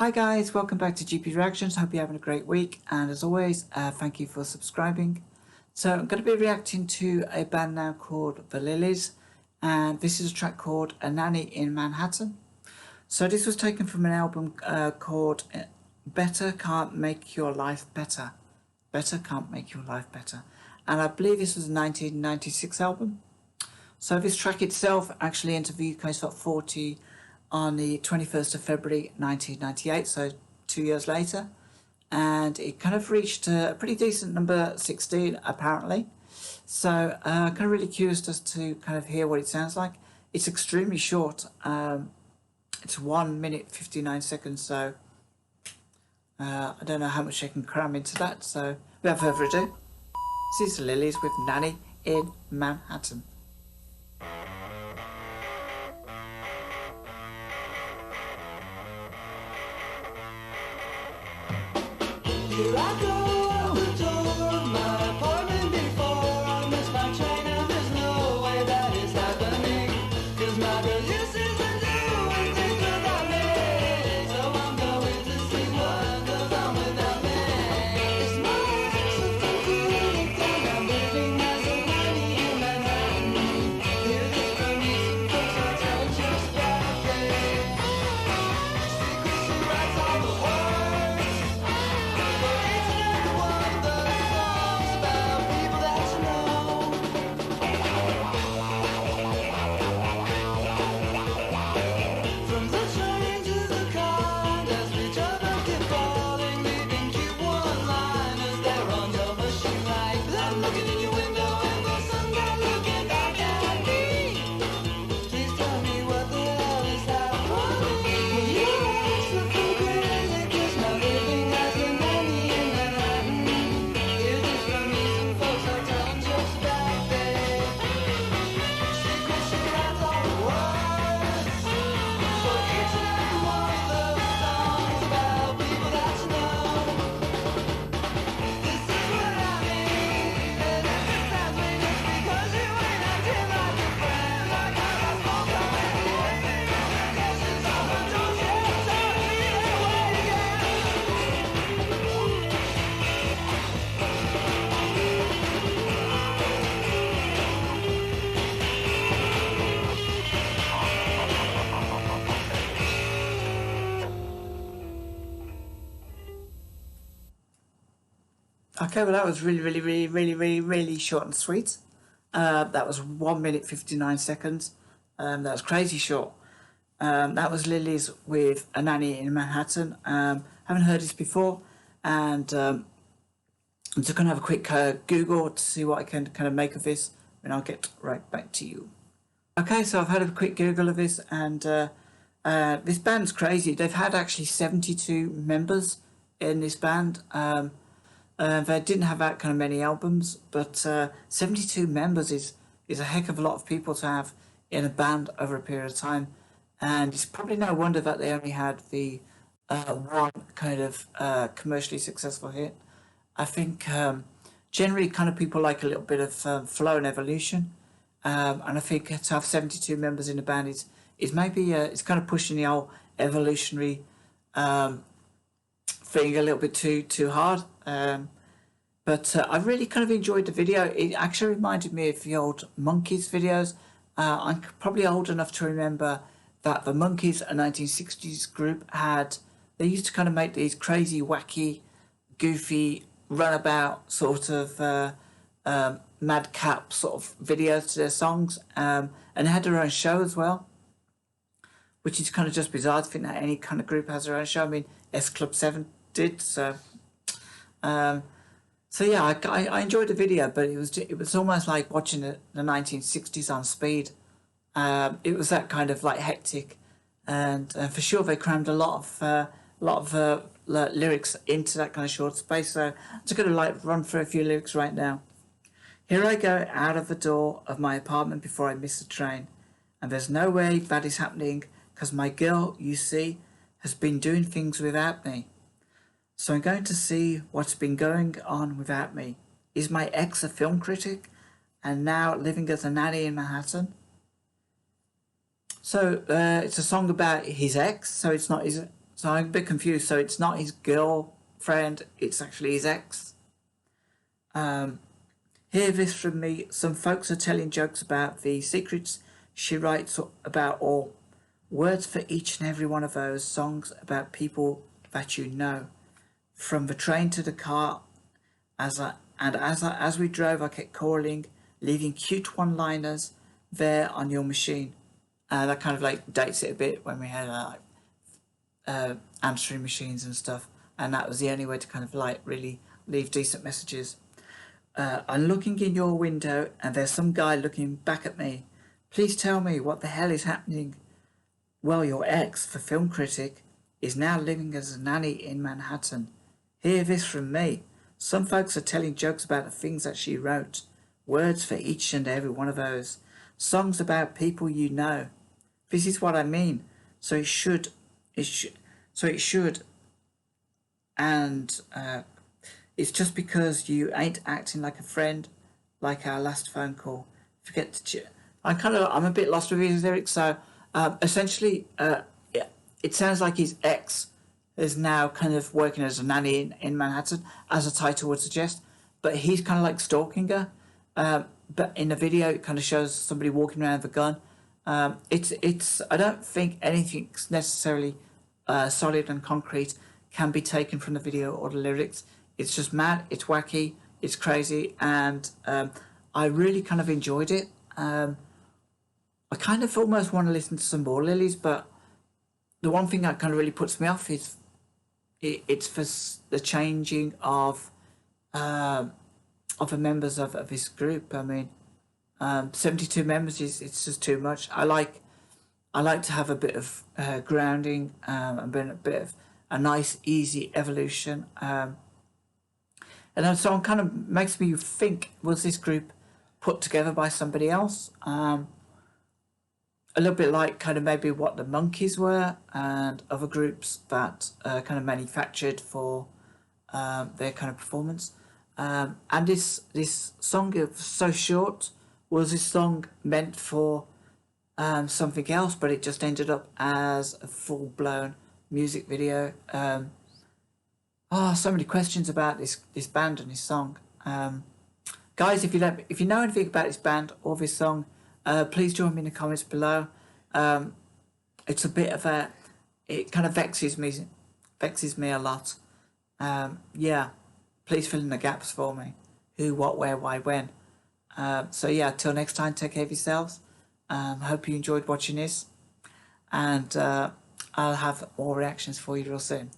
Hi guys, welcome back to GP Reactions. Hope you're having a great week, and as always, thank you for subscribing. So I'm going to be reacting to a band now called The Lilies, and this is a track called A Nanny in Manhattan. So this was taken from an album called Better Can't Make Your Life Better. Better Can't Make Your Life Better. And I believe this was a 1996 album. So this track itself actually entered the UK Top 40 on the 21st of February 1998, so 2 years later, and it kind of reached a pretty decent number 16 apparently. So kind of really curious as to kind of hear what it sounds like. It's extremely short. It's 1 minute 59 seconds, so I don't know how much I can cram into that. So without further ado, this is The Lilies with Nanny in Manhattan. Here I go out the door of my apartment before I miss my train, and there's no way that is happening, 'cause my girl just isn't doing things without me. So I'm going to see what goes on without me. It's my ex who thinks really think I'm living as a nanny in Manhattan. Hear this from me, some folks are telling just about it. Secret, she writes all the words. Okay, well that was really short and sweet. That was 1 minute 59 seconds. That was crazy short. That was Lilies with A Nanny in Manhattan. Haven't heard this before, and I'm just going to have a quick Google to see what I can kind of make of this, and I'll get right back to you. Okay, so I've had a quick Google of this, and this band's crazy. They've had actually 72 members in this band. They didn't have that kind of many albums, but 72 members is a heck of a lot of people to have in a band over a period of time, and it's probably no wonder that they only had the one kind of commercially successful hit. I think generally kind of people like a little bit of flow and evolution, and I think to have 72 members in a band is maybe it's kind of pushing the whole evolutionary thing a little bit too hard. But I really kind of enjoyed the video. It actually reminded me of the old Monkees videos. I'm probably old enough to remember that the Monkees, a 1960s group, they used to kind of make these crazy, wacky, goofy, runabout sort of madcap sort of videos to their songs, and they had their own show as well, which is kind of just bizarre to think that any kind of group has their own show. I mean, S Club 7 did, so yeah, I enjoyed the video, but it was almost like watching the 1960s on speed. It was that kind of like hectic, and for sure they crammed a lot of lyrics into that kind of short space. So I'm just going to like run through a few lyrics right now. Here I go out of the door of my apartment before I miss the train, and there's no way that is happening, 'cause my girl, you see, has been doing things without me. So I'm going to see what's been going on without me. Is my ex a film critic and now living as a nanny in Manhattan? So it's a song about his ex, so it's not his So I'm a bit confused. So it's not his girlfriend, it's actually his ex. Hear this from me. Some folks are telling jokes about the secrets she writes about all. Words for each and every one of those. Songs about people that you know. From the train to the car, as we drove, I kept calling, leaving cute one-liners there on your machine. That kind of like dates it a bit when we had answering machines and stuff, and that was the only way to kind of like really leave decent messages. I'm looking in your window, and there's some guy looking back at me. Please tell me what the hell is happening. Well, your ex, the film critic, is now living as a nanny in Manhattan. Hear this from me. Some folks are telling jokes about the things that she wrote. Words for each and every one of those. Songs about people you know. This is what I mean. So it should, and it's just because you ain't acting like a friend, like our last phone call. Forget to. I'm a bit lost with his lyrics. So essentially, yeah, it sounds like his ex is now kind of working as a nanny in Manhattan, as the title would suggest. But he's kind of like stalking her. But in the video, it kind of shows somebody walking around with a gun. It's. I don't think anything's necessarily solid and concrete can be taken from the video or the lyrics. It's just mad. It's wacky. It's crazy, and I really kind of enjoyed it. I kind of almost want to listen to some more Lilies, but the one thing that kind of really puts me off is it's for the changing of the members of this group. I mean, 72 members it's just too much. I like to have a bit of grounding, a bit of a nice easy evolution, and then so it kind of makes me think: was this group put together by somebody else? A little bit like kind of maybe what the Monkeys were and other groups that kind of manufactured for their kind of performance. And this song is so short. Was this song meant for something else, but it just ended up as a full-blown music video? So many questions about this band and this song. Guys, if you know anything about this band or this song, please join me in the comments below. It's a bit of it kind of vexes me a lot. Yeah, please fill in the gaps for me. Who, what, where, why, when. So yeah, till next time, take care of yourselves. Hope you enjoyed watching this, and I'll have more reactions for you real soon.